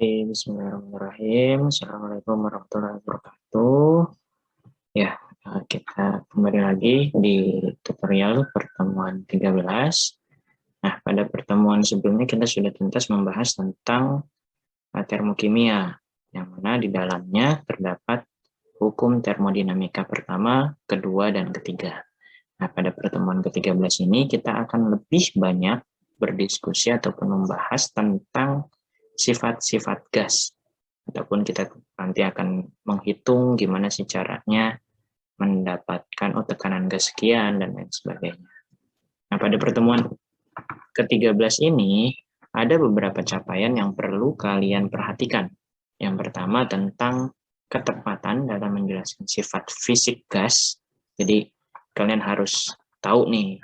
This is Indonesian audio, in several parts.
Bismillahirrahmanirrahim. Assalamualaikum warahmatullahi wabarakatuh. Ya, kita kembali lagi di tutorial pertemuan 13. Nah, pada pertemuan sebelumnya kita sudah tuntas membahas tentang termokimia, yang mana di dalamnya terdapat hukum termodinamika pertama, kedua, dan ketiga. Nah, pada pertemuan ke-13 ini kita akan lebih banyak berdiskusi ataupun membahas tentang sifat-sifat gas. Ataupun kita nanti akan menghitung gimana sih caranya mendapatkan tekanan gas sekian dan lain sebagainya. Nah, pada pertemuan ke-13 ini ada beberapa capaian yang perlu kalian perhatikan. Yang pertama tentang ketepatan dalam menjelaskan sifat fisik gas. Jadi kalian harus tahu nih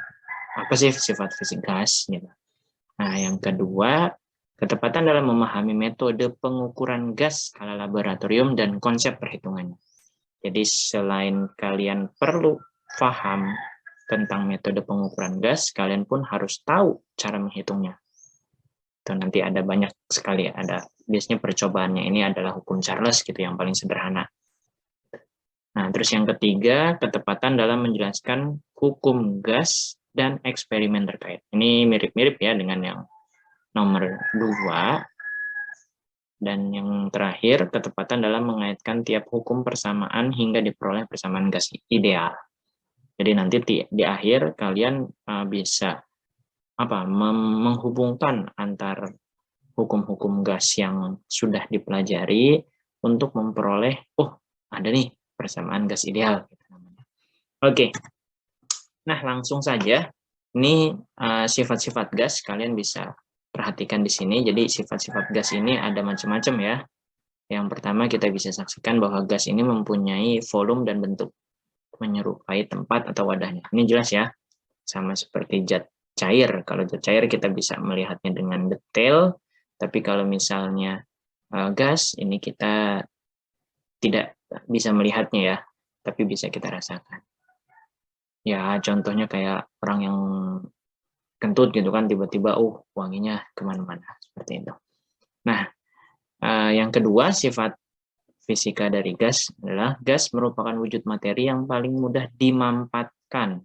apa sih sifat fisik gas gitu. Nah, yang kedua, ketepatan dalam memahami metode pengukuran gas skala laboratorium dan konsep perhitungannya. Jadi selain kalian perlu paham tentang metode pengukuran gas, kalian pun harus tahu cara menghitungnya. Itu nanti ada banyak sekali, ada biasanya percobaannya ini adalah hukum Charles gitu yang paling sederhana. Nah, terus yang ketiga, ketepatan dalam menjelaskan hukum gas dan eksperimen terkait. Ini mirip-mirip ya dengan yang nomor 2. Dan yang terakhir, ketepatan dalam mengaitkan tiap hukum persamaan hingga diperoleh persamaan gas ideal. Jadi nanti di akhir kalian bisa menghubungkan antar hukum-hukum gas yang sudah dipelajari untuk memperoleh, ada nih persamaan gas ideal. Oke, nah langsung saja. Ini sifat-sifat gas kalian bisa perhatikan di sini. Jadi sifat-sifat gas ini ada macam-macam ya. Yang pertama kita bisa saksikan bahwa gas ini mempunyai volume dan bentuk menyerupai tempat atau wadahnya. Ini jelas ya, sama seperti zat cair. Kalau zat cair kita bisa melihatnya dengan detail, tapi kalau misalnya gas ini kita tidak bisa melihatnya ya, tapi bisa kita rasakan. Ya contohnya kayak orang yang kentut gitu kan, tiba-tiba wanginya kemana-mana seperti itu. Nah, yang kedua sifat fisika dari gas adalah gas merupakan wujud materi yang paling mudah dimampatkan.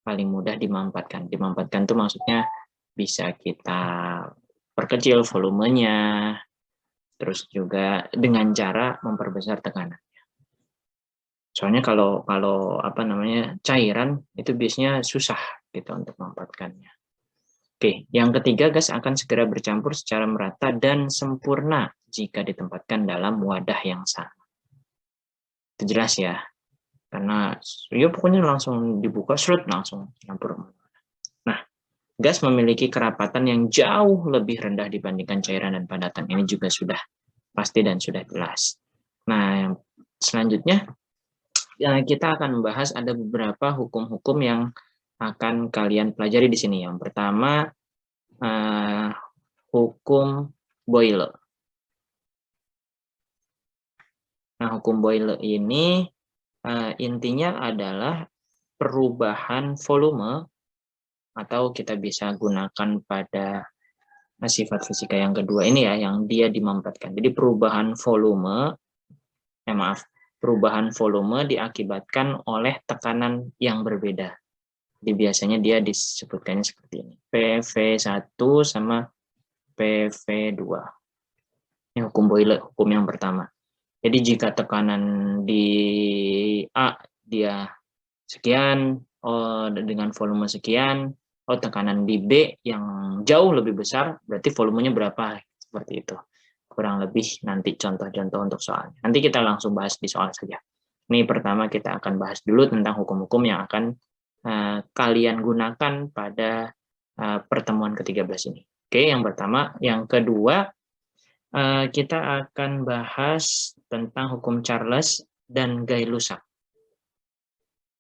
Paling mudah dimampatkan. Dimampatkan itu maksudnya bisa kita perkecil volumenya, terus juga dengan cara memperbesar tekanan. Soalnya kalau cairan itu biasanya susah gitu untuk memampatkannya. Oke, yang ketiga, gas akan segera bercampur secara merata dan sempurna jika ditempatkan dalam wadah yang sama. Itu jelas ya, karena ya pokoknya langsung dibuka, langsung campur. Nah, gas memiliki kerapatan yang jauh lebih rendah dibandingkan cairan dan padatan. Ini juga sudah pasti dan sudah jelas. Nah, yang selanjutnya kita akan membahas ada beberapa hukum-hukum yang akan kalian pelajari di sini. Yang pertama, hukum Boyle. Nah, hukum Boyle ini intinya adalah perubahan volume, atau kita bisa gunakan pada sifat fisika yang kedua ini ya, yang dia dimampatkan. Jadi perubahan volume, perubahan volume diakibatkan oleh tekanan yang berbeda. Jadi biasanya dia disebutkannya seperti ini. PV1 sama PV2. Ini hukum Boyle, hukum yang pertama. Jadi jika tekanan di A dia sekian, dengan volume sekian, tekanan di B yang jauh lebih besar, berarti volumenya berapa? Seperti itu. Kurang lebih nanti contoh-contoh untuk soalnya. Nanti kita langsung bahas di soal saja. Ini pertama kita akan bahas dulu tentang hukum-hukum yang akan kalian gunakan pada pertemuan ke-13 ini. Oke, yang pertama. Yang kedua, kita akan bahas tentang hukum Charles dan Gay-Lussac.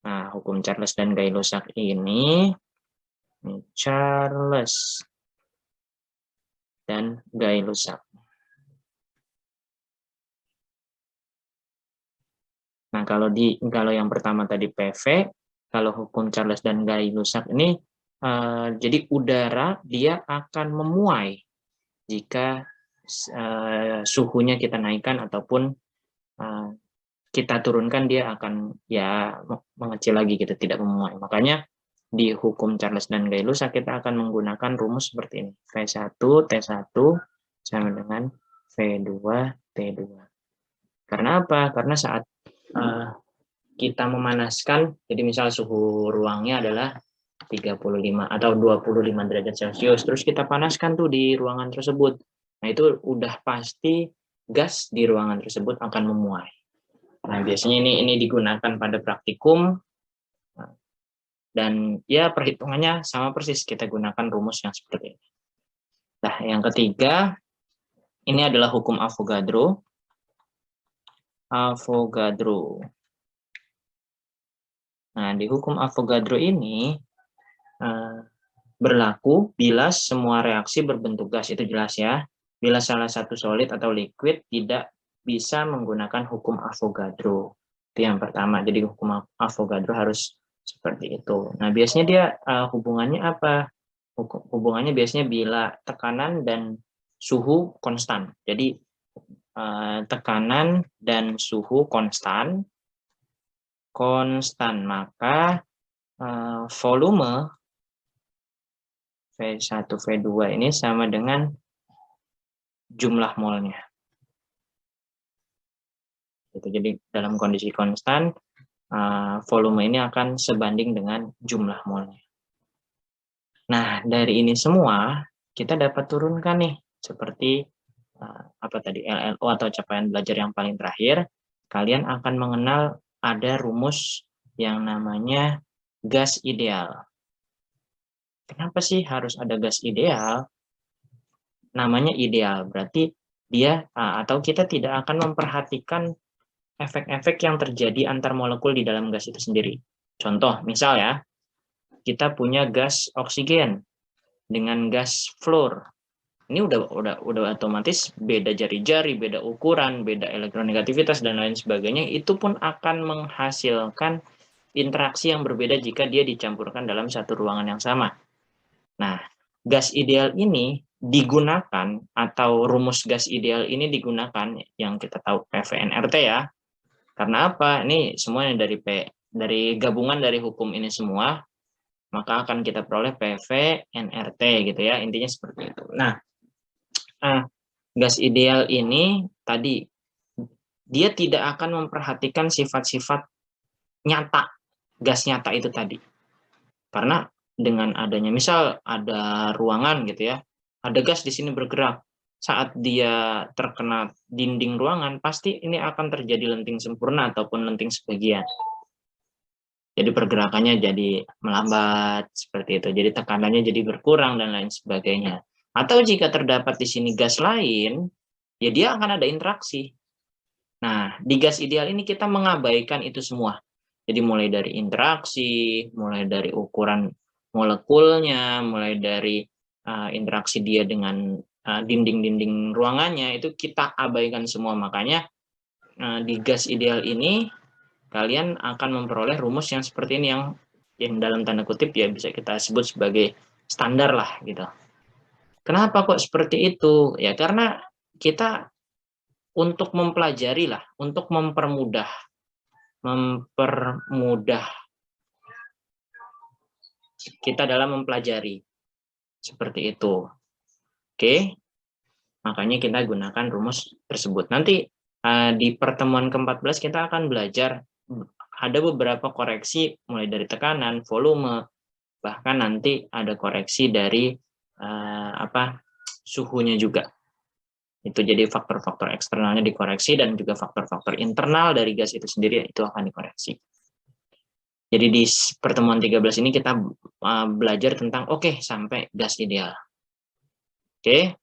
Nah, hukum Charles dan Gay-Lussac ini Charles dan Gay-Lussac. Nah, kalau yang pertama tadi PV, kalau hukum Charles dan Gay-Lussac ini jadi udara dia akan memuai jika suhunya kita naikkan ataupun kita turunkan, dia akan ya mengecil lagi gitu, tidak memuai. Makanya di hukum Charles dan Gay-Lussac kita akan menggunakan rumus seperti ini. V1 T1 sama dengan V2 T2. Karena apa? Karena saat kita memanaskan, jadi misal suhu ruangnya adalah 35 atau 25 derajat Celcius, terus kita panaskan tuh di ruangan tersebut. Nah, itu udah pasti gas di ruangan tersebut akan memuai. Nah, biasanya ini digunakan pada praktikum, dan ya perhitungannya sama persis, kita gunakan rumus yang seperti ini. Nah, yang ketiga, ini adalah hukum Avogadro. Nah, di hukum Avogadro ini berlaku bila semua reaksi berbentuk gas, itu jelas ya. Bila salah satu solid atau liquid tidak bisa menggunakan hukum Avogadro. Itu yang pertama. Jadi hukum Avogadro harus seperti itu. Nah, biasanya dia hubungannya apa? Hubungannya biasanya bila tekanan dan suhu konstan. Jadi tekanan dan suhu konstan, maka volume V1, V2 ini sama dengan jumlah molnya. Jadi dalam kondisi konstan, volume ini akan sebanding dengan jumlah molnya. Nah, dari ini semua kita dapat turunkan nih, seperti apa tadi, LLO atau capaian belajar yang paling terakhir. Kalian akan mengenal ada rumus yang namanya gas ideal. Kenapa sih harus ada gas ideal? Namanya ideal, berarti dia atau kita tidak akan memperhatikan efek-efek yang terjadi antar molekul di dalam gas itu sendiri. Contoh, misal ya, kita punya gas oksigen dengan gas fluor. Ini udah otomatis beda jari-jari, beda ukuran, beda elektronegativitas dan lain sebagainya. Itu pun akan menghasilkan interaksi yang berbeda jika dia dicampurkan dalam satu ruangan yang sama. Nah, gas ideal ini digunakan, atau rumus gas ideal ini digunakan, yang kita tahu PV-NRT ya. Karena apa? Ini semuanya dari gabungan dari hukum ini semua, maka akan kita peroleh PV-NRT gitu ya. Intinya seperti itu. Nah, gas ideal ini tadi dia tidak akan memperhatikan sifat-sifat nyata, gas nyata itu tadi. Karena dengan adanya, misal ada ruangan gitu ya, ada gas di sini bergerak, saat dia terkena dinding ruangan, pasti ini akan terjadi lenting sempurna ataupun lenting sebagian. Jadi pergerakannya jadi melambat, seperti itu. Jadi tekanannya jadi berkurang dan lain sebagainya. Atau jika terdapat di sini gas lain, ya dia akan ada interaksi. Nah, di gas ideal ini kita mengabaikan itu semua. Jadi mulai dari interaksi, mulai dari ukuran molekulnya, mulai dari interaksi dia dengan dinding-dinding ruangannya, itu kita abaikan semua. Makanya di gas ideal ini kalian akan memperoleh rumus yang seperti ini, yang dalam tanda kutip ya bisa kita sebut sebagai standar lah gitu. Kenapa kok seperti itu? Ya karena kita untuk mempelajari lah, untuk mempermudah kita dalam mempelajari, seperti itu. Oke, makanya kita gunakan rumus tersebut. Nanti di pertemuan ke-14 kita akan belajar ada beberapa koreksi mulai dari tekanan, volume, bahkan nanti ada koreksi dari suhunya juga. Itu jadi faktor-faktor eksternalnya dikoreksi dan juga faktor-faktor internal dari gas itu sendiri itu akan dikoreksi. Jadi di pertemuan 13 ini kita belajar tentang sampai gas ideal. Oke.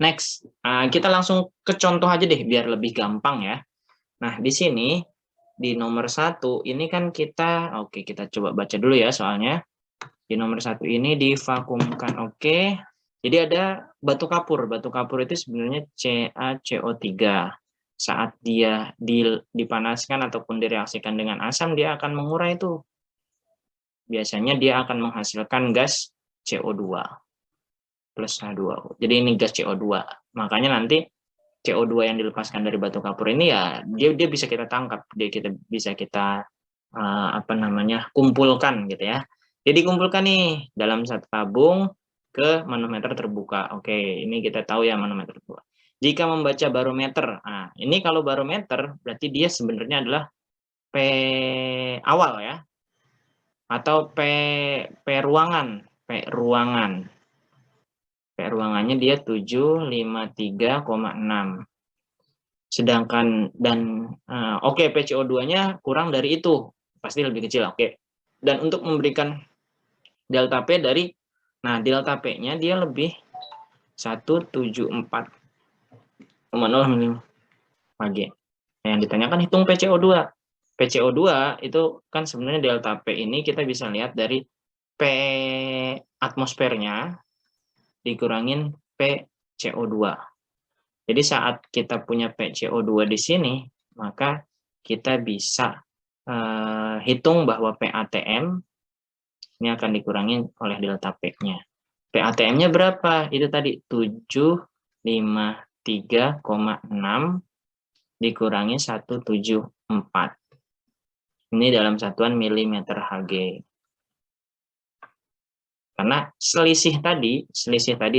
Next, kita langsung ke contoh aja deh biar lebih gampang ya. Nah, di sini di nomor 1 ini kan kita kita coba baca dulu ya soalnya. Di nomor 1 ini divakumkan. Jadi ada batu kapur. Batu kapur itu sebenarnya CaCO3. Saat dia dipanaskan ataupun direaksikan dengan asam, dia akan mengurai itu. Biasanya dia akan menghasilkan gas CO2 plus H2O. Jadi ini gas CO2. Makanya nanti CO2 yang dilepaskan dari batu kapur ini ya dia bisa kita tangkap, bisa kita kumpulkan gitu ya. Jadi kumpulkan nih dalam satu tabung ke manometer terbuka. Oke, ini kita tahu ya manometer terbuka. Jika membaca barometer, nah ini kalau barometer berarti dia sebenarnya adalah P awal ya, atau P ruangan, P ruangannya dia 753,6. Sedangkan oke, PCO2-nya kurang dari itu, pasti lebih kecil, oke. Dan untuk memberikan delta P dari, nah delta P-nya dia lebih 174,0 mm Hg. Nah, yang ditanyakan hitung PCO2. PCO2 itu kan sebenarnya delta P ini kita bisa lihat dari P atmosfernya dikurangin P CO2. Jadi saat kita punya PCO2 di sini, maka kita bisa hitung bahwa PATM ini akan dikurangi oleh delta P-nya. PATM-nya berapa? Itu tadi 753,6 dikurangi 174. Ini dalam satuan milimeter Hg. Karena selisih tadi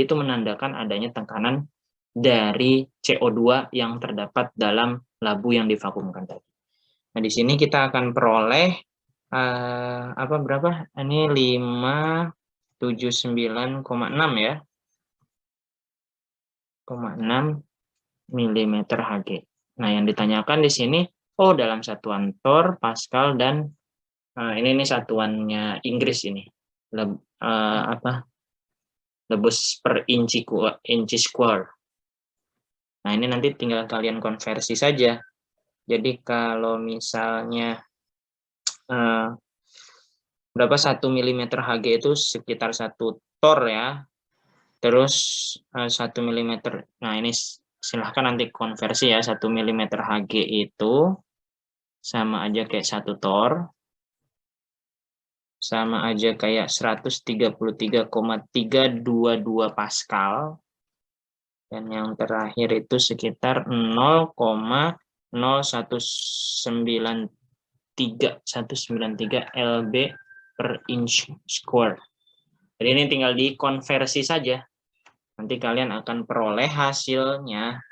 itu menandakan adanya tekanan dari CO2 yang terdapat dalam labu yang divakumkan tadi. Nah, di sini kita akan peroleh berapa? Ini 579,6 ya. 0,6 mm Hg. Nah, yang ditanyakan di sini dalam satuan Torr, Pascal, dan ini satuannya Inggris ini. Lebus per inci square. Nah, ini nanti tinggal kalian konversi saja. Jadi kalau misalnya berapa 1 mm Hg itu sekitar 1 Torr ya. Terus 1 mm. Nah, ini silahkan nanti konversi ya. 1 mm Hg itu sama aja kayak 1 Torr. Sama aja kayak 133,322 Pascal. Dan yang terakhir itu sekitar 0,0193 lb per inch square. Jadi ini tinggal dikonversi saja. Nanti kalian akan peroleh hasilnya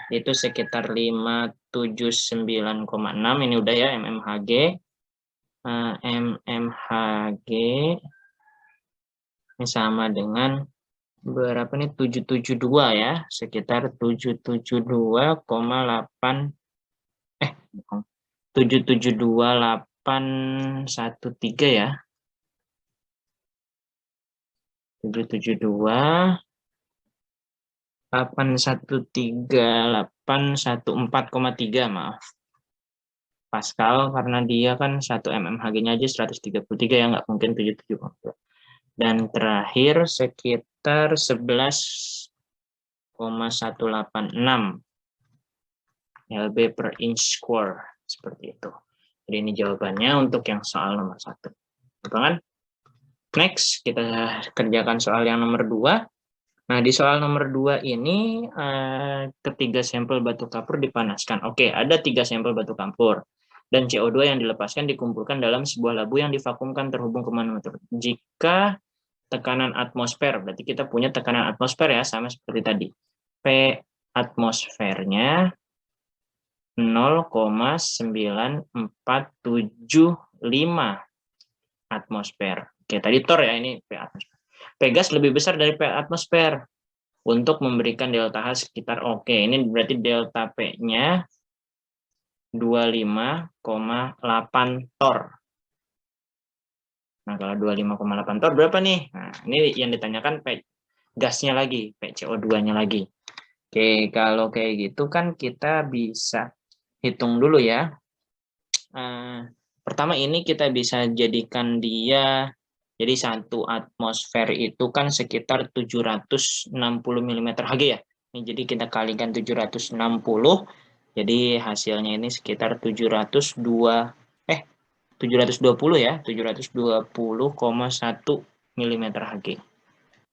itu sekitar 579,6. Ini udah ya mmHg. mmHg ini sama dengan berapa nih, 772 ya, sekitar 772,8 772,813 ya, 772,813,814,3 maaf Pascal, karena dia kan 1 mmHg-nya aja 133 ya, nggak mungkin 772. Dan terakhir sekitar 11,186 lb per inch square, seperti itu. Jadi ini jawabannya untuk yang soal nomor 1. Kan? Next, kita kerjakan soal yang nomor 2. Nah, di soal nomor 2 ini ketiga sampel batu kapur dipanaskan. Oke, ada 3 sampel batu kapur. Dan CO2 yang dilepaskan dikumpulkan dalam sebuah labu yang divakumkan terhubung ke manometer. Jika tekanan atmosfer, berarti kita punya tekanan atmosfer ya, sama seperti tadi. P atmosfernya 0,9475 atmosfer. Oke, tadi Torr ya, ini P atmosfer. P gas lebih besar dari P atmosfer untuk memberikan delta H sekitar, oke, ini berarti delta P-nya 25,8 Torr. Nah, kalau 25,8 Torr berapa nih? Nah, ini yang ditanyakan P gasnya lagi, PCO2-nya lagi. Oke, kalau kayak gitu kan kita bisa hitung dulu ya. Pertama ini kita bisa jadikan dia, jadi 1 atmosfer itu kan sekitar 760 mm Hg ya. Ini jadi kita kalikan 760, jadi hasilnya ini sekitar 720 ya, 720,1 mm Hg.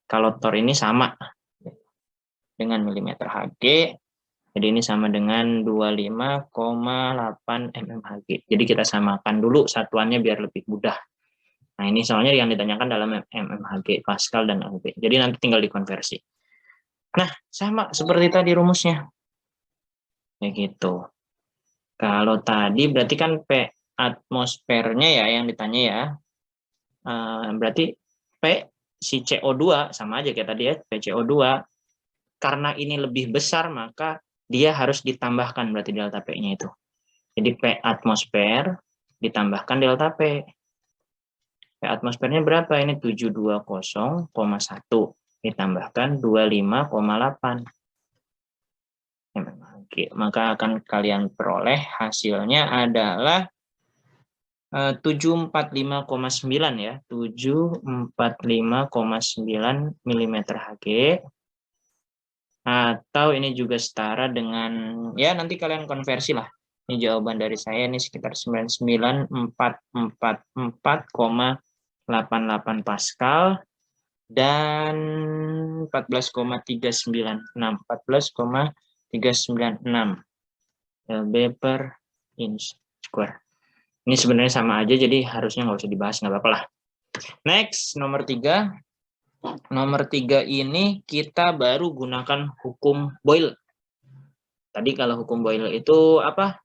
Kalau Torr ini sama. dengan milimeter Hg. Jadi ini sama dengan 25,8 mmHg. Jadi kita samakan dulu satuannya biar lebih mudah. Nah, ini soalnya yang ditanyakan dalam mmHg, Pascal dan Hg. Jadi nanti tinggal dikonversi. Nah, sama seperti tadi rumusnya. Kayak gitu. Kalau tadi berarti kan P atmosfernya ya yang ditanya ya. Berarti P si CO2 sama aja kayak tadi ya, PCO2. Karena ini lebih besar maka dia harus ditambahkan berarti delta P-nya itu. Jadi P atmosfer ditambahkan delta P. P atmosfernya berapa? Ini 720,1 ditambahkan 25,8. Oke, maka akan kalian peroleh hasilnya adalah 745,9 ya, 745,9 mm Hg. Atau ini juga setara dengan, ya nanti kalian konversi lah. Ini jawaban dari saya ini sekitar 99444,88 Pascal dan 14,396 lb per inch square. Ini sebenarnya sama aja, jadi harusnya nggak usah dibahas, nggak apa-apa lah. Next, nomor 3. Nomor 3 ini kita baru gunakan hukum Boyle. Tadi kalau hukum Boyle itu apa?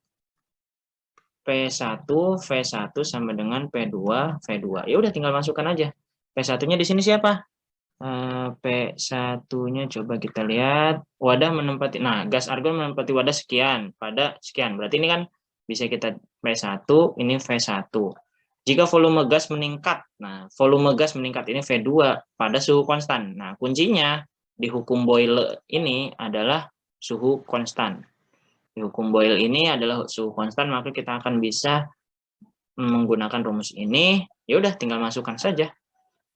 P1, V1 sama dengan P2, V2. Ya udah tinggal masukkan aja. P1-nya di sini siapa? P1-nya coba kita lihat. Wadah menempati, nah gas argon menempati wadah sekian pada sekian. Berarti ini kan bisa kita P1, ini V1. Jika volume gas meningkat, nah volume gas meningkat ini V2 pada suhu konstan. Nah kuncinya di hukum Boyle ini adalah suhu konstan. Di hukum Boyle ini adalah suhu konstan, maka kita akan bisa menggunakan rumus ini. Ya udah tinggal masukkan saja.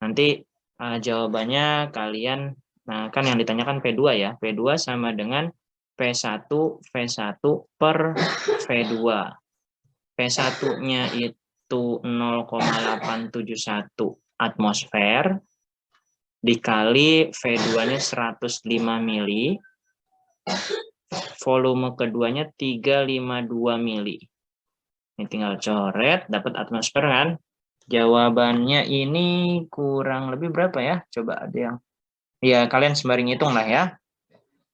Nanti jawabannya kalian, nah kan yang ditanyakan P2 ya. P2 sama dengan P1 V1 per V2. P1-nya itu 0,871 atmosfer dikali V2-nya 105 mili. Volume keduanya 352 mili. Ini tinggal coret, dapat atmosfer kan? Jawabannya ini kurang lebih berapa ya? Coba ada yang, ya kalian sembari ngitung lah ya.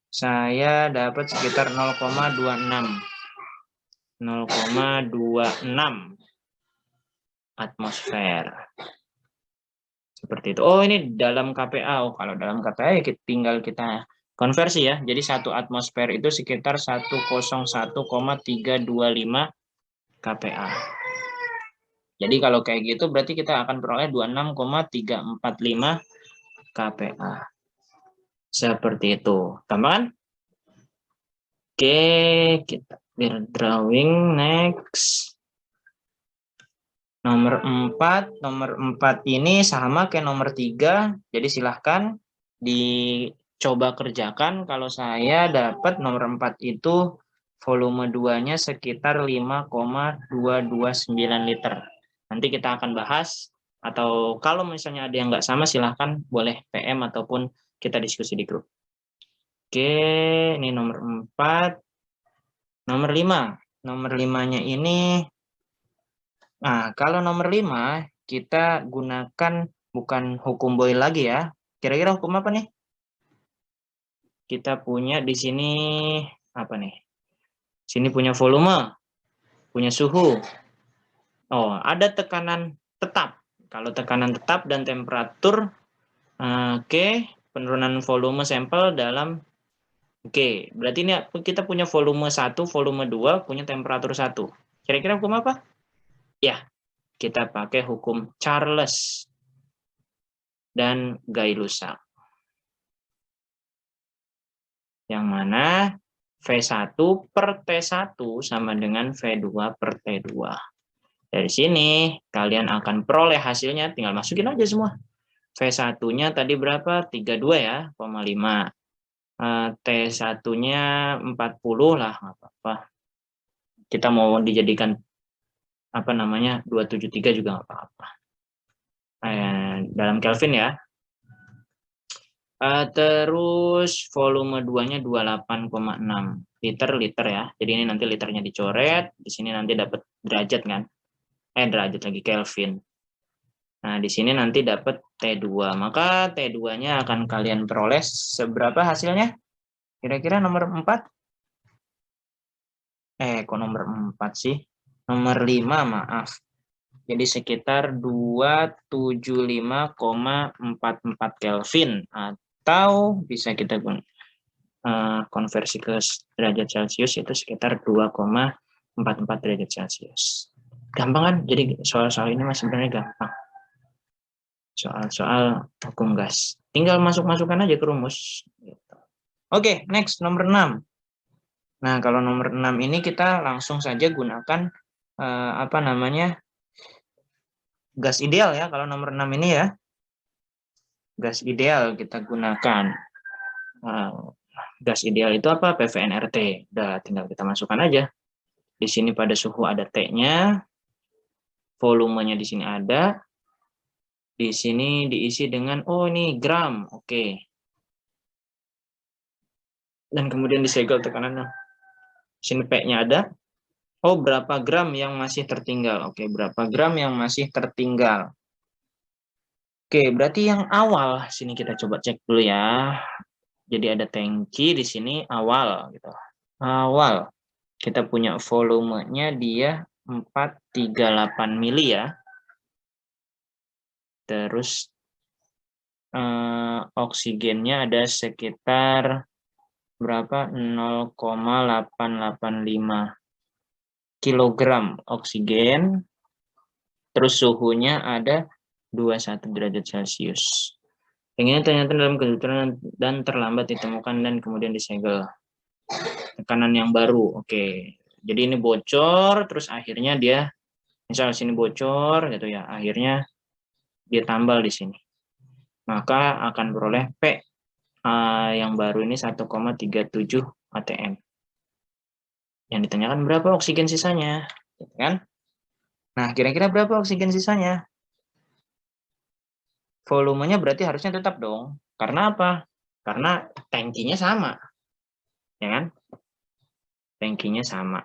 Saya dapat sekitar 0,26 atmosfer. Seperti itu. Oh, ini dalam KPA. Oh, kalau dalam KPA ya tinggal kita konversi ya. Jadi 1 atmosfer itu sekitar 101,325 kPa. Jadi kalau kayak gitu berarti kita akan peroleh 26,345 kPa. Seperti itu. Gampang? Oke, kita lihat drawing next. Nomor 4 ini sama kayak nomor 3. Jadi silahkan dicoba kerjakan. Kalau saya dapat nomor 4 itu volume 2-nya sekitar 5,229 liter. Nanti kita akan bahas, atau kalau misalnya ada yang nggak sama silahkan boleh PM ataupun kita diskusi di grup. Oke, ini nomor 4. Nomor 5. Nomor 5-nya ini, nah kalau nomor 5 kita gunakan bukan hukum Boyle lagi ya. Kira-kira hukum apa nih? Kita punya di sini apa nih? Sini punya volume, punya suhu. Oh, ada tekanan tetap. Kalau tekanan tetap dan temperatur, oke, penurunan volume sampel dalam, oke, berarti ini kita punya volume 1, volume 2, punya temperatur 1. Kira-kira hukum apa? Ya, kita pakai hukum Charles dan Gay-Lussac. Yang mana V1 per T1 sama dengan V2 per T2. Dari sini kalian akan peroleh hasilnya, tinggal masukin aja semua. V1-nya tadi berapa? 32 ya, 0,5. T1-nya 40 lah, nggak apa-apa. Kita mau dijadikan apa namanya 273 juga nggak apa-apa. Dalam Kelvin ya. Terus volume 2-nya 28,6 liter ya. Jadi ini nanti liternya dicoret, di sini nanti dapat derajat kan? Derajat lagi Kelvin. Nah, di sini nanti dapat T2. Maka T2-nya akan kalian peroleh seberapa hasilnya? Kira-kira nomor 4? Kok nomor 4 sih? Nomor 5, maaf. Jadi sekitar 275,44 Kelvin. Atau bisa kita konversi ke derajat Celcius itu sekitar 2,44 derajat Celcius. Gampang kan? Jadi soal-soal ini mas sebenarnya gampang. Soal-soal hukum gas. Tinggal masuk-masukkan aja ke rumus. Oke, next nomor 6. Nah, kalau nomor 6 ini kita langsung saja gunakan gas ideal ya. Kalau nomor 6 ini ya. Gas ideal kita gunakan. Gas ideal itu apa? PVNRT. Udah, tinggal kita masukkan aja. Di sini pada suhu ada T-nya. Volumenya di sini ada. Di sini diisi dengan, oh ini gram, oke. Dan kemudian disegel tekanannya. Di sini P-nya ada. Oh, berapa gram yang masih tertinggal? Oke, berapa gram yang masih tertinggal? Oke, berarti yang awal, sini kita coba cek dulu ya. Jadi ada tangki di sini awal, gitu. Awal, kita punya volumenya dia 438 mili ya. Terus oksigennya ada sekitar berapa? 0,885 kilogram oksigen. Terus suhunya ada 21 derajat Celcius. Yang ini ternyata dalam kejutan dan terlambat ditemukan dan kemudian disegel. Tekanan yang baru. Oke. Jadi ini bocor, terus akhirnya dia, misal sini bocor gitu ya, akhirnya dia tambal di sini. Maka akan beroleh P yang baru ini 1,37 atm. Yang ditanyakan berapa oksigen sisanya, gitu kan? Nah, kira-kira berapa oksigen sisanya? Volumenya berarti harusnya tetap dong. Karena apa? Karena tangkinya sama. Ya kan? Tangkinya sama.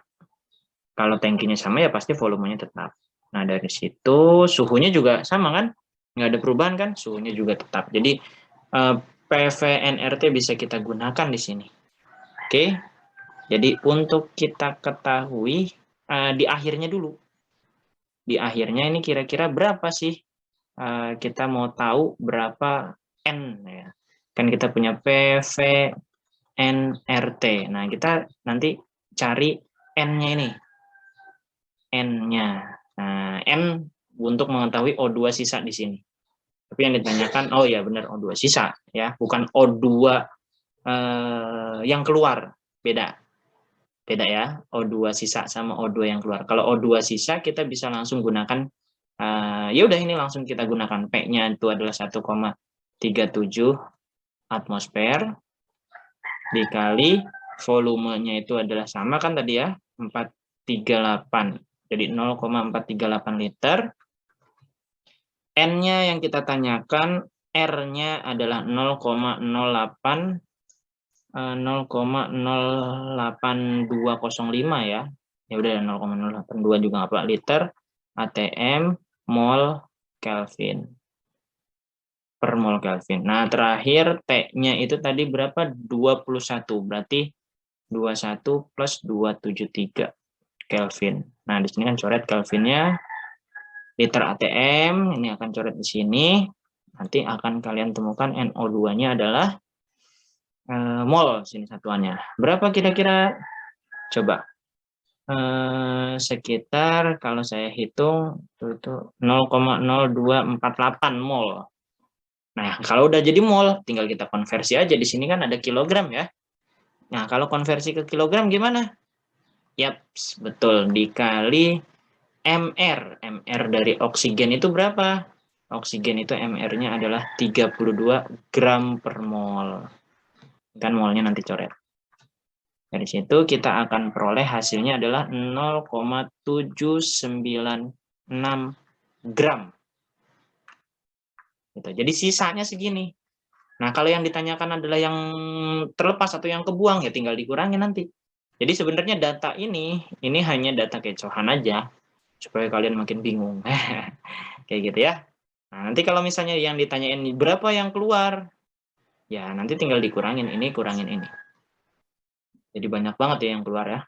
Kalau tangkinya sama ya pasti volumenya tetap. Nah, dari situ suhunya juga sama kan? Nggak ada perubahan kan? Suhunya juga tetap. Jadi PVNRT bisa kita gunakan di sini. Oke. Jadi untuk kita ketahui di akhirnya dulu. Di akhirnya ini kira-kira berapa sih? Kita mau tahu berapa N ya. Kan kita punya PVNRT. Nah, kita nanti cari N-nya ini. N-nya. Nah, N untuk mengetahui O2 sisa di sini. Tapi yang ditanyakan, oh ya benar O2 sisa ya, bukan O2 yang keluar. Beda. Beda ya, O2 sisa sama O2 yang keluar. Kalau O2 sisa kita bisa langsung gunakan ya udah ini langsung kita gunakan P-nya itu adalah 1,37 atmosfer dikali volumenya itu adalah sama kan tadi ya 438. Jadi 0,438 liter. N-nya yang kita tanyakan, R-nya adalah 0,08205 ya. Ya udah 0,082 juga nggak apa liter atm mol Kelvin per mol Kelvin. Nah, terakhir T-nya itu tadi berapa? 21. Berarti 21 plus 273 Kelvin. Nah, di sini kan coret Kelvinnya liter atm, ini akan coret di sini. Nanti akan kalian temukan NO2-nya adalah mol sini satuannya. Berapa kira-kira? Coba. Sekitar kalau saya hitung itu 0,0248 mol. Nah, kalau udah jadi mol, tinggal kita konversi aja. Di sini kan ada kilogram ya. Nah, kalau konversi ke kilogram gimana? Yap, betul. Dikali MR. MR dari oksigen itu berapa? Oksigen itu MR-nya adalah 32 gram per mol. Kan molnya nanti coret. Dari situ kita akan peroleh hasilnya adalah 0,796 gram. Gitu. Jadi sisanya segini. Nah, kalau yang ditanyakan adalah yang terlepas atau yang kebuang, ya tinggal dikurangi nanti. Jadi sebenarnya data ini hanya data kecohan aja, supaya kalian makin bingung. Kayak gitu ya. Nah, nanti kalau misalnya yang ditanyain berapa yang keluar, ya nanti tinggal dikurangin ini, kurangin ini. Jadi banyak banget ya yang keluar ya.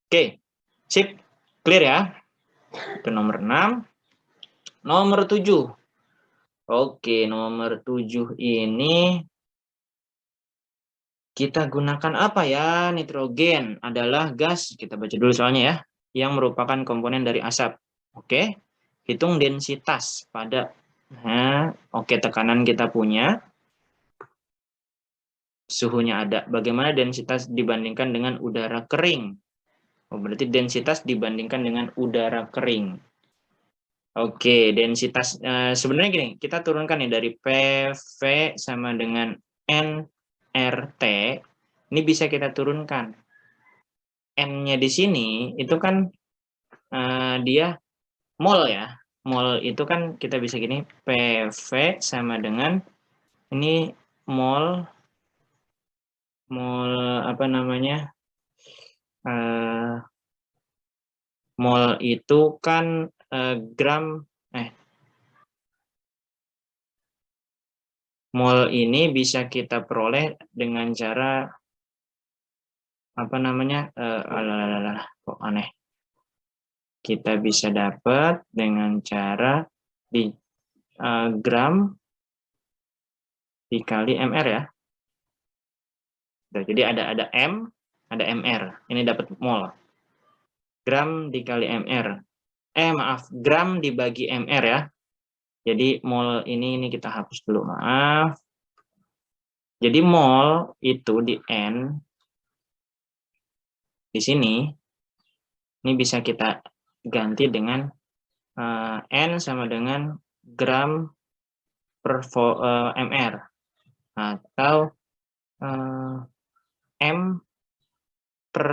Oke, sip, clear ya. Itu nomor 6. Nomor 7. Oke, nomor 7 ini kita gunakan apa ya? Nitrogen adalah gas, kita baca dulu soalnya ya, yang merupakan komponen dari asap. Oke, hitung densitas pada, oke, tekanan kita punya, suhunya ada. Bagaimana densitas dibandingkan dengan udara kering? Oh, berarti densitas dibandingkan dengan udara kering. Oke, densitas sebenarnya gini, kita turunkan nih dari PV sama dengan nRT. Ini bisa kita turunkan. N-nya di sini itu kan dia mol ya. Mol itu kan kita bisa gini, PV sama dengan ini mol apa namanya? Mol itu kan gram mol ini bisa kita peroleh dengan cara apa namanya? Kok aneh. Kita bisa dapat dengan cara di gram dikali mr ya. Jadi ada m, ada mr. Ini dapat mol. Gram dikali mr. Maaf, gram dibagi mr ya. Jadi mol ini kita hapus dulu, maaf. Jadi mol itu di N di sini ini bisa kita ganti dengan N sama dengan gram per mr atau M per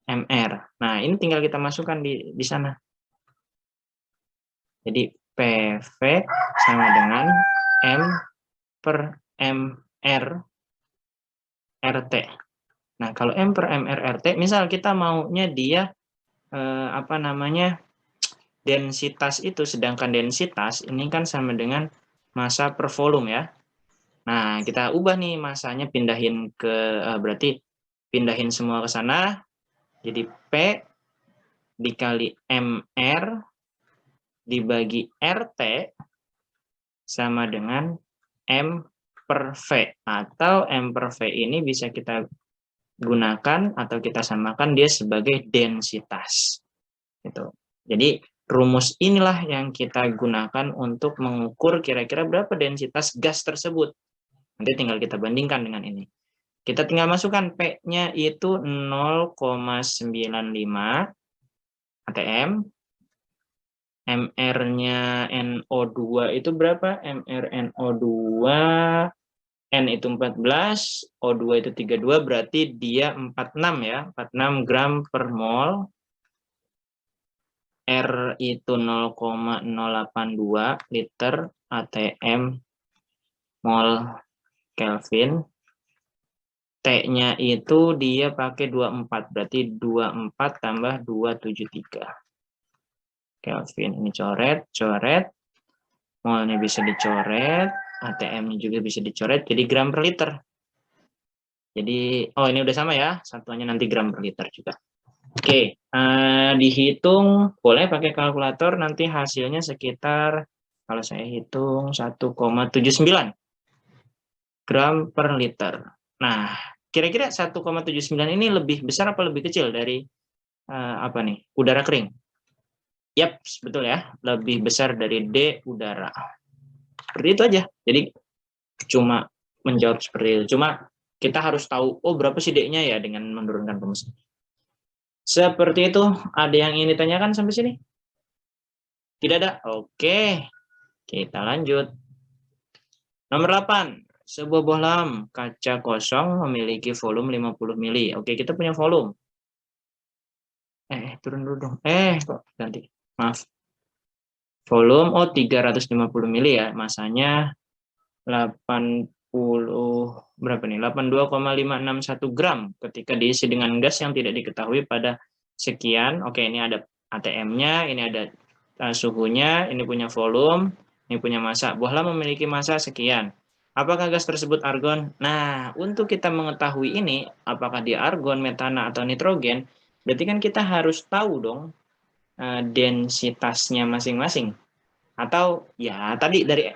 mr. Nah, ini tinggal kita masukkan di sana. Jadi PV sama dengan M per mr RT. Nah, kalau M per mr RT, misal kita maunya dia apa namanya? Densitas itu, sedangkan densitas ini kan sama dengan massa per volume ya. Nah, kita ubah nih masanya, pindahin ke berarti pindahin semua ke sana. Jadi P dikali MR dibagi RT sama dengan M per V. Atau M per V ini bisa kita gunakan atau kita samakan dia sebagai densitas. Gitu. Jadi rumus inilah yang kita gunakan untuk mengukur kira-kira berapa densitas gas tersebut. Nanti tinggal kita bandingkan dengan ini. Kita tinggal masukkan P-nya itu 0,95 atm. MR-nya NO2 itu berapa? MR NO2 N itu 14, O2 itu 32, berarti dia 46 ya, 46 gram per mol. R itu 0,082 liter atm mol Kelvin. T-nya itu dia pakai 24, berarti 24 tambah 273 Kelvin. Ini coret, molnya bisa dicoret, atm-nya juga bisa dicoret, jadi gram per liter. Jadi, ini udah sama ya, satuannya nanti gram per liter juga. Oke, dihitung, boleh pakai kalkulator, nanti hasilnya sekitar, kalau saya hitung 1,79 gram per liter. Nah, kira-kira 1,79 ini lebih besar apa lebih kecil dari apa nih, udara kering? Yap, betul ya, lebih besar dari D udara. Seperti itu aja. Jadi cuma menjawab seperti itu. Cuma kita harus tahu, berapa sih D-nya ya dengan menurunkan rumus. Seperti itu. Ada yang ingin ditanyakan sampai sini? Tidak ada? Oke. Kita lanjut. Nomor 8. Sebuah bohlam kaca kosong memiliki volume 50 mili. Oke, kita punya volume. Turun dulu dong. Kok ganti? Maaf. Volume 350 mili ya. Masanya 8 berapa nih? 82,561 gram ketika diisi dengan gas yang tidak diketahui pada sekian. Oke, ini ada ATM-nya, ini ada suhunya, ini punya volume, ini punya massa. Bohlam memiliki massa sekian. Apakah gas tersebut argon? Nah, untuk kita mengetahui ini, apakah dia argon, metana, atau nitrogen, berarti kan kita harus tahu dong densitasnya masing-masing. Atau ya tadi dari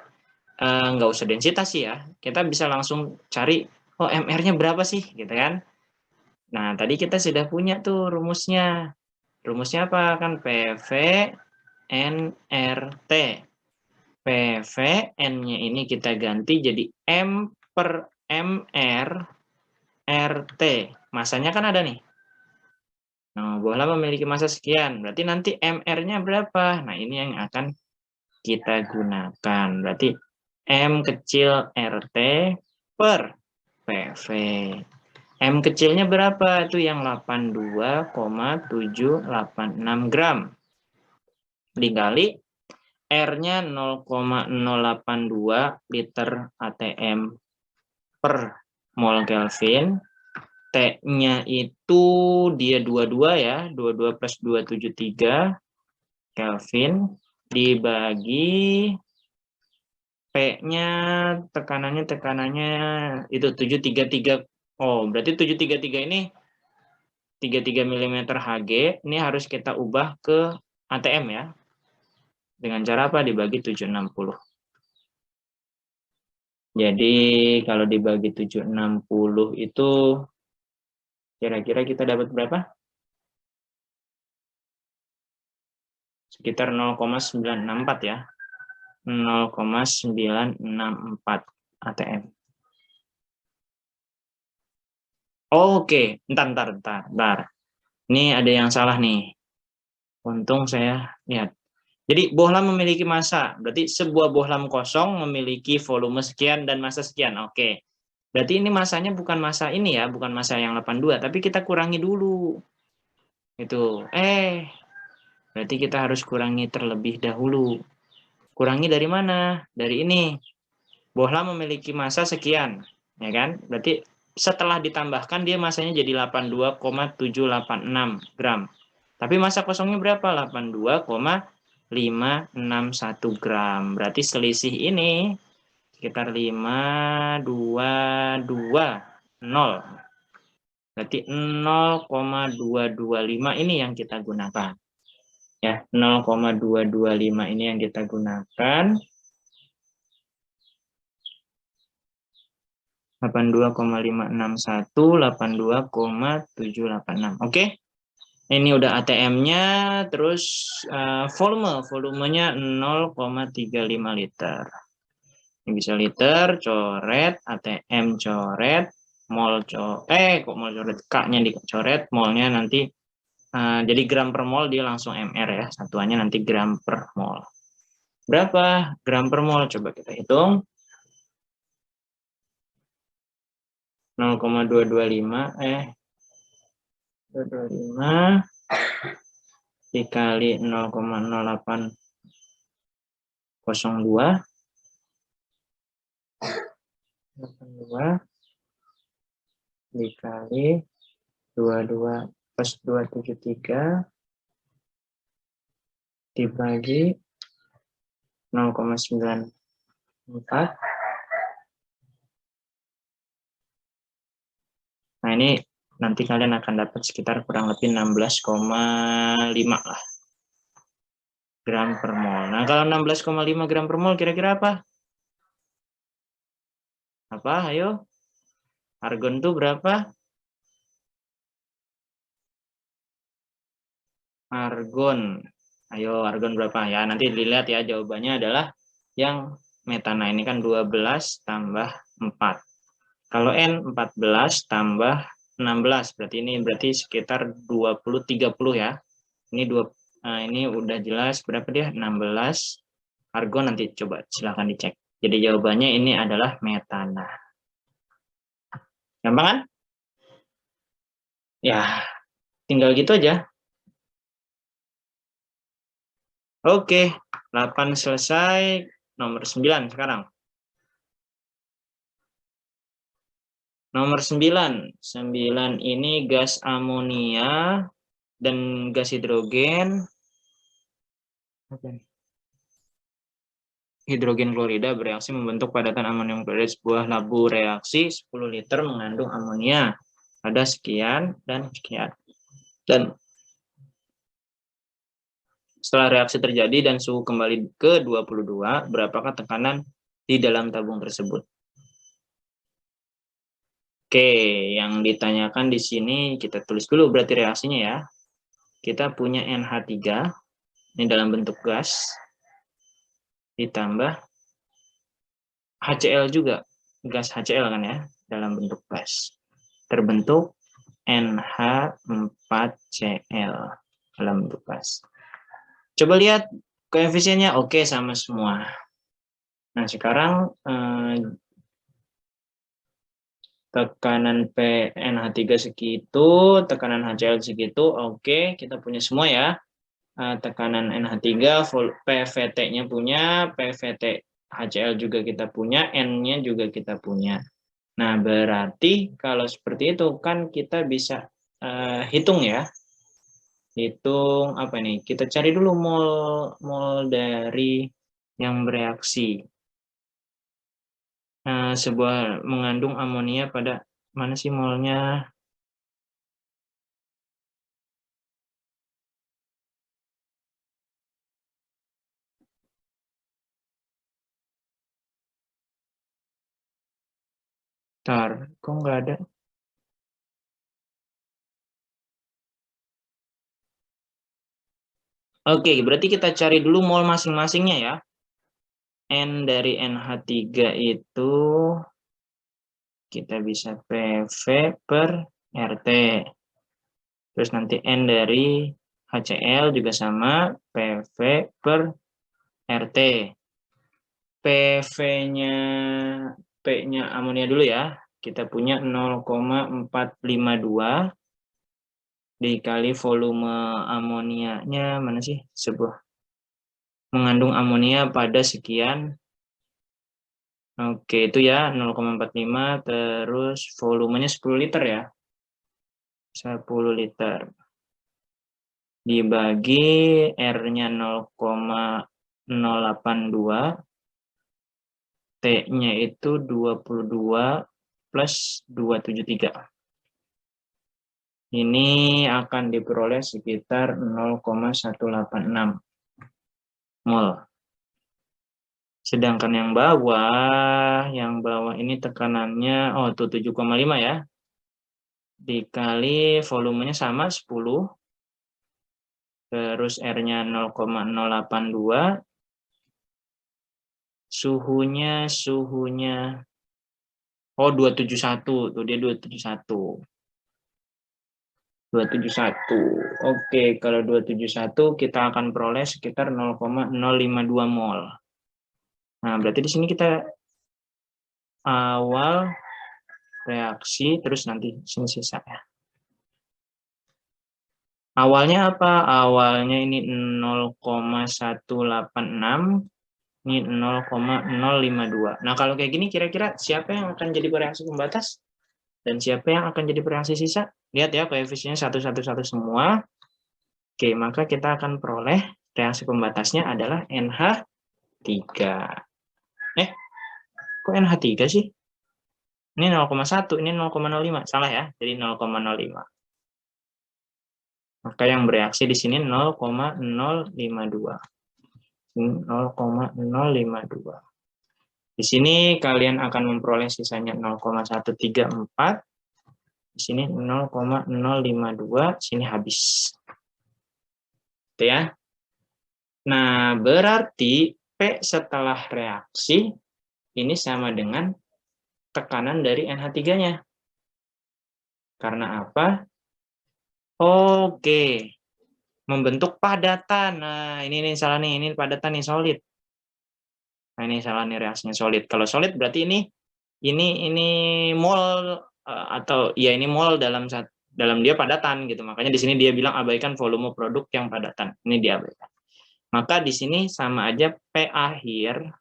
nggak usah densitas sih ya, kita bisa langsung cari, oh MR-nya berapa sih, gitu kan. Nah, tadi kita sudah punya tuh rumusnya. Rumusnya apa? Kan PV NRT. PV N-nya ini kita ganti jadi M per MR RT. Masanya kan ada nih. Nah, bola memiliki massa sekian. Berarti nanti MR-nya berapa? Nah, ini yang akan kita gunakan. Berarti M kecil RT per PV. M kecilnya berapa? Itu yang 82,786 gram. Dikali R-nya 0,082 liter ATM per mol Kelvin. T-nya itu dia 22 ya, 22 plus 273 Kelvin dibagi P-nya tekanannya itu 733. Oh, berarti 733 ini 33 mm Hg. Ini harus kita ubah ke ATM ya. Dengan cara apa? Dibagi 760. Jadi kalau dibagi 760 itu kira-kira kita dapat berapa? Sekitar 0,964 ya. 0,964 ATM. Oke, bentar. Ini ada yang salah nih. Untung saya lihat. Jadi bohlam memiliki massa. Berarti sebuah bohlam kosong memiliki volume sekian dan massa sekian. Oke. Berarti ini massanya bukan massa ini ya, bukan massa yang 82, tapi kita kurangi dulu. Itu. Berarti kita harus kurangi terlebih dahulu. Kurangi dari mana? Dari ini. Bohlam memiliki massa sekian, ya kan? Berarti setelah ditambahkan dia massanya jadi 82,786 gram. Tapi massa kosongnya berapa? 82,561 gram. Berarti selisih ini sekitar 5220. Berarti 0,225 ini yang kita gunakan. Ya, 0,225 ini yang kita gunakan. 82,561, 82,786. Oke. Ini udah ATM-nya, terus volumenya 0,35 liter. Ini bisa liter, coret, ATM coret, mol coret, kok mol coret, K-nya dicoret, molnya nanti jadi gram per mol dia langsung MR ya, satuannya nanti gram per mol. Berapa gram per mol? Coba kita hitung. 0,225 225 dikali 0,0802 dikali 22 plus 273 dibagi 0,94. Nah, ini nanti kalian akan dapat sekitar kurang lebih 16,5 lah gram per mol. Nah, kalau 16,5 gram per mol kira-kira apa? Apa? Ayo. Argon itu berapa? Argon. Ayo, argon berapa? Ya, nanti dilihat ya, jawabannya adalah yang metana ini kan 12 tambah 4. Kalau N 14 tambah 16, berarti sekitar 20 30 ya. Ini udah jelas berapa dia? 16. Argon nanti coba silahkan dicek. Jadi jawabannya ini adalah metana. Gampang kan? Ya, tinggal gitu aja. Oke, 8 selesai. Nomor 9 sekarang. Nomor 9. 9 ini gas amonia dan gas hidrogen. Hidrogen klorida bereaksi membentuk padatan amonium klorida. Sebuah labu reaksi 10 liter mengandung amonia. Ada sekian dan sekian. Dan setelah reaksi terjadi dan suhu kembali ke 22, berapakah tekanan di dalam tabung tersebut? Oke, yang ditanyakan di sini kita tulis dulu berarti reaksinya ya. Kita punya NH3, ini dalam bentuk gas, ditambah HCl juga, gas HCl kan ya, dalam bentuk gas. Terbentuk NH4Cl dalam bentuk gas. Coba lihat koefisiennya, oke sama semua. Nah sekarang tekanan PNH3 segitu, tekanan HCl segitu, oke kita punya semua ya. Tekanan NH3, PVT-nya punya, PVT HCl juga kita punya, N-nya juga kita punya. Nah, berarti kalau seperti itu kan kita bisa hitung ya. Hitung apa nih? Kita cari dulu mol dari yang bereaksi. Sebuah mengandung amonia pada mana sih molnya? Bentar, kok nggak ada? Oke, berarti kita cari dulu mol masing-masingnya ya. N dari NH3 itu kita bisa PV per RT. Terus nanti N dari HCl juga sama, PV per RT. PV-nya, P-nya amonia dulu ya. Kita punya 0,452 dikali volume amonianya, mana sih? Sebuah mengandung amonia pada sekian. Oke, itu ya 0,45 terus volumenya 10 liter ya. 10 liter. Dibagi R-nya 0,082. T-nya itu 22 plus 273. Ini akan diperoleh sekitar 0,186 mol. Sedangkan yang bawah ini tekanannya, tuh 7,5 ya. Dikali volumenya sama 10. Terus R-nya 0,082. Suhunya 271, tuh dia 271. 271. Oke, kalau 271 kita akan peroleh sekitar 0,052 mol. Nah, berarti di sini kita awal reaksi terus nanti sini sisa ya. Awalnya apa? Awalnya ini 0,186, ini 0,052. Nah, kalau kayak gini kira-kira siapa yang akan jadi bereaksi pembatas? Dan siapa yang akan jadi bereaksi sisa? Lihat ya, koefisiennya 111 semua. Oke, maka kita akan peroleh reaksi pembatasnya adalah NH3. Kok NH3 sih? Ini 0,1, ini 0,05. Salah ya, jadi 0,05. Maka yang bereaksi di sini 0,052. 0,052. Di sini kalian akan memperoleh sisanya 0,134. Di sini 0,052, sini habis. Itu ya. Nah, berarti P setelah reaksi ini sama dengan tekanan dari NH3-nya. Karena apa? Oke. Membentuk padatan. Nah, ini salah nih, ini padatan nih solid. Nah, ini salah nih reaksinya solid. Kalau solid berarti ini mol atau ya ini mol dalam dia padatan gitu. Makanya di sini dia bilang abaikan volume produk yang padatan. Ini diabaikan. Maka di sini sama aja P akhir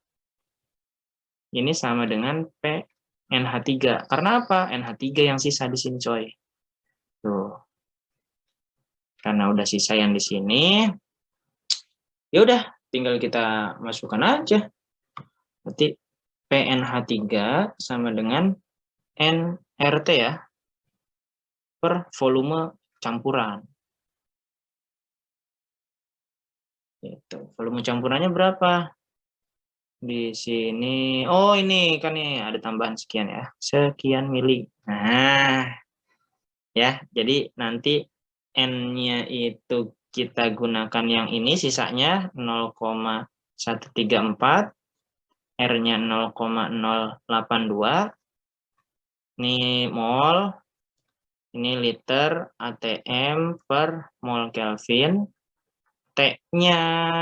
ini sama dengan P NH3. Karena apa? NH3 yang sisa di sini, coy. Tuh. Karena udah sisa yang di sini, ya udah, tinggal kita masukkan aja. Berarti PNH3 sama dengan nRT ya, per volume campuran. Itu. Volume campurannya berapa? Di sini, oh ini kan nih ada tambahan sekian ya, sekian mili. Nah, ya, jadi nanti N-nya itu kita gunakan yang ini, sisanya 0,134, R-nya 0,082, ini mol, ini liter ATM per mol Kelvin. T-nya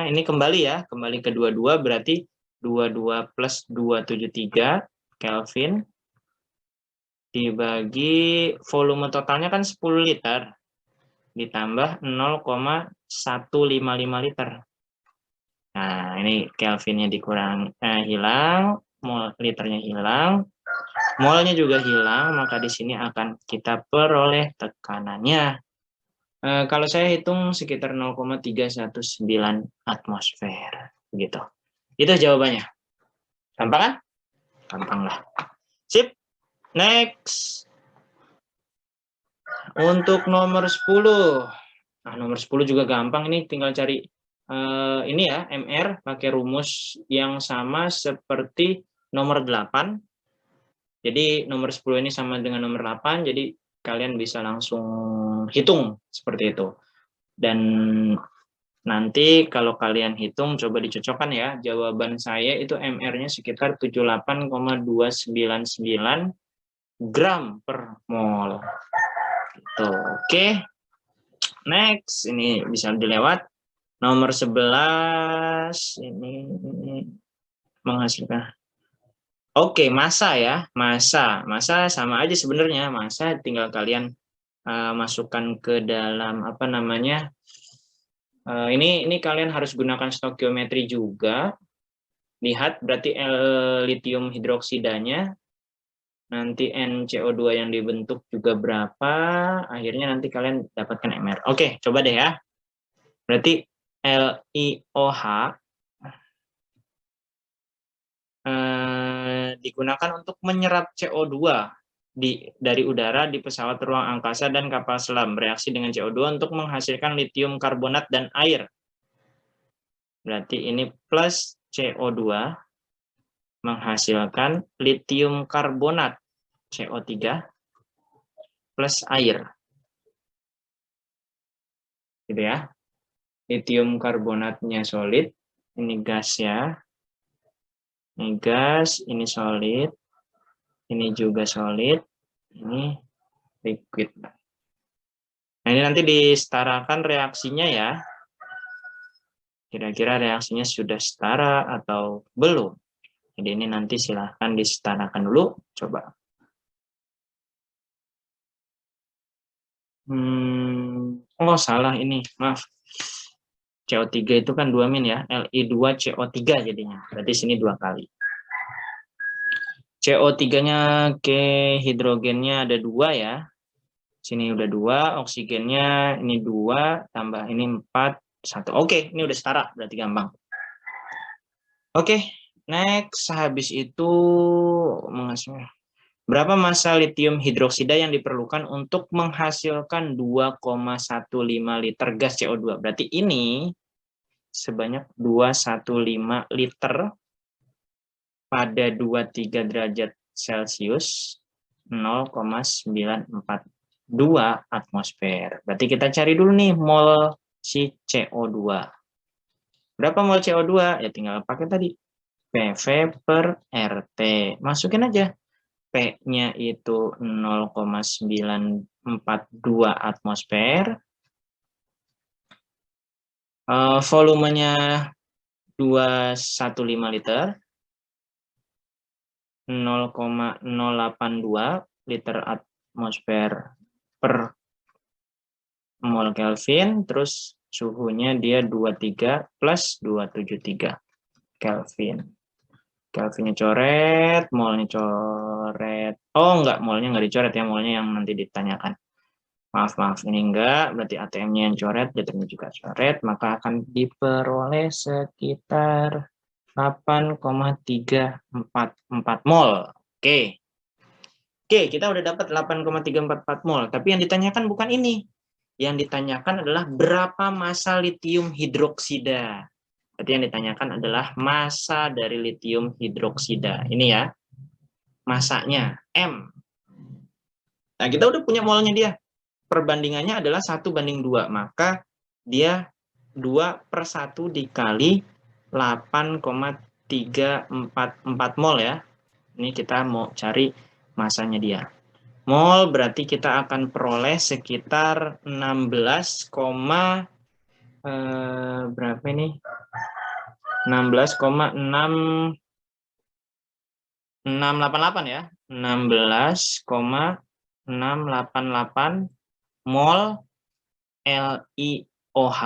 ini kembali ya, kembali ke 22, berarti 22 plus 273 Kelvin dibagi volume totalnya kan 10 liter ditambah 0,155 liter. Nah, ini Kelvinnya dikurang hilang, mol liternya hilang, molnya juga hilang, maka di sini akan kita peroleh tekanannya. Kalau saya hitung sekitar 0,319 atmosfer, begitu. Itu jawabannya. Gampang kan? Gampang lah. Sip. Next. Untuk nomor 10. Nah, nomor 10 juga gampang. Ini tinggal cari ini ya, MR pakai rumus yang sama seperti nomor 8. Jadi nomor 10 ini sama dengan nomor 8, jadi kalian bisa langsung hitung seperti itu. Dan nanti kalau kalian hitung, coba dicocokkan ya. Jawaban saya itu MR-nya sekitar 78,299 gram per mol. Gitu. Oke. Next, ini bisa dilewat. Nomor 11, ini menghasilkan. Oke, massa ya. Massa sama aja sebenarnya. Massa tinggal kalian masukkan ke dalam apa namanya, ini kalian harus gunakan stokiometri juga. Lihat berarti litium hidroksidanya, nanti NCO2 yang dibentuk juga berapa, akhirnya nanti kalian dapatkan MR. Oke, coba deh ya. Berarti LiOH digunakan untuk menyerap CO2 dari udara di pesawat ruang angkasa dan kapal selam, bereaksi dengan CO2 untuk menghasilkan litium karbonat dan air. Berarti ini plus CO2 menghasilkan litium karbonat CO3 plus air. Gitu ya. Litium karbonatnya solid, ini gas ya. Ini gas, ini solid, ini juga solid, ini liquid. Nah, ini nanti disetarakan reaksinya ya. Kira-kira reaksinya sudah setara atau belum? Jadi ini nanti silahkan disetarakan dulu, coba. Oh, salah ini, maaf. CO3 itu kan 2 min ya, Li2CO3 jadinya. Berarti sini 2 kali. CO3-nya ke hidrogennya ada 2 ya. Sini udah 2, oksigennya ini 2, tambah ini 4, 1. Oke, ini udah setara, berarti gampang. Oke, next. Habis itu menghasilkan berapa massa litium hidroksida yang diperlukan untuk menghasilkan 2,15 liter gas CO2. Berarti ini sebanyak 215 liter pada 23 derajat Celcius, 0,942 atmosfer. Berarti kita cari dulu nih mol si CO2. Berapa mol CO2? Ya tinggal pakai tadi. PV per RT. Masukin aja. P-nya itu 0,942 atmosfer. Volumenya 215 liter. 0,082 liter atmosfer per mol Kelvin. Terus suhunya dia 23 plus 273 Kelvin. Kelvinnya coret, molnya coret. Oh, enggak, molnya enggak dicoret ya, molnya yang nanti ditanyakan. Maaf, ini enggak, berarti ATM-nya yang coret, deternya juga coret, maka akan diperoleh sekitar 8,344 mol. Oke. Oke, kita udah dapat 8,344 mol, tapi yang ditanyakan bukan ini. Yang ditanyakan adalah berapa massa litium hidroksida. Berarti yang ditanyakan adalah massa dari litium hidroksida. Ini ya, massanya M. Nah, kita udah punya molnya dia. Perbandingannya adalah 1:2. Maka dia 2/1 dikali 8,344 mol ya. Ini kita mau cari massanya dia. Mol berarti kita akan peroleh sekitar 16, berapa ini? 16,688 ya. 16,688 mol LiOH.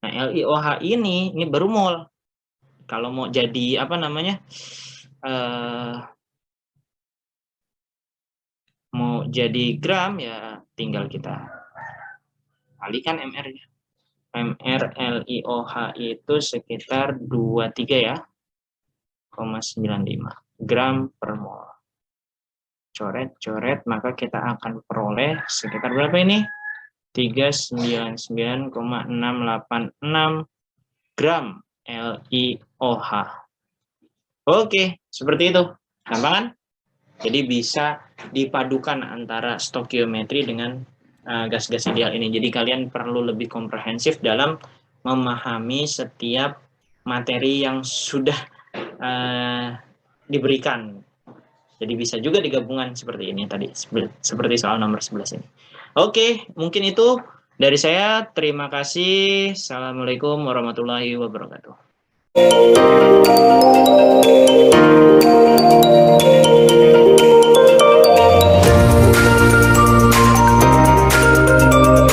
Nah, LiOH ini baru mol. Kalau mau jadi apa namanya? Mau jadi gram ya tinggal kita kalikan MR-nya. MR LiOH itu sekitar 23 ya. 0,95 gram per mol. Coret, maka kita akan peroleh sekitar berapa ini? 399,686 gram LiOH. Oke, seperti itu. Gampang kan? Jadi bisa dipadukan antara stokiometri dengan gas-gas ideal ini. Jadi kalian perlu lebih komprehensif dalam memahami setiap materi yang sudah diberikan. Jadi bisa juga digabungan seperti ini tadi, seperti soal nomor 11 ini. Oke, mungkin itu dari saya. Terima kasih. Assalamualaikum warahmatullahi wabarakatuh.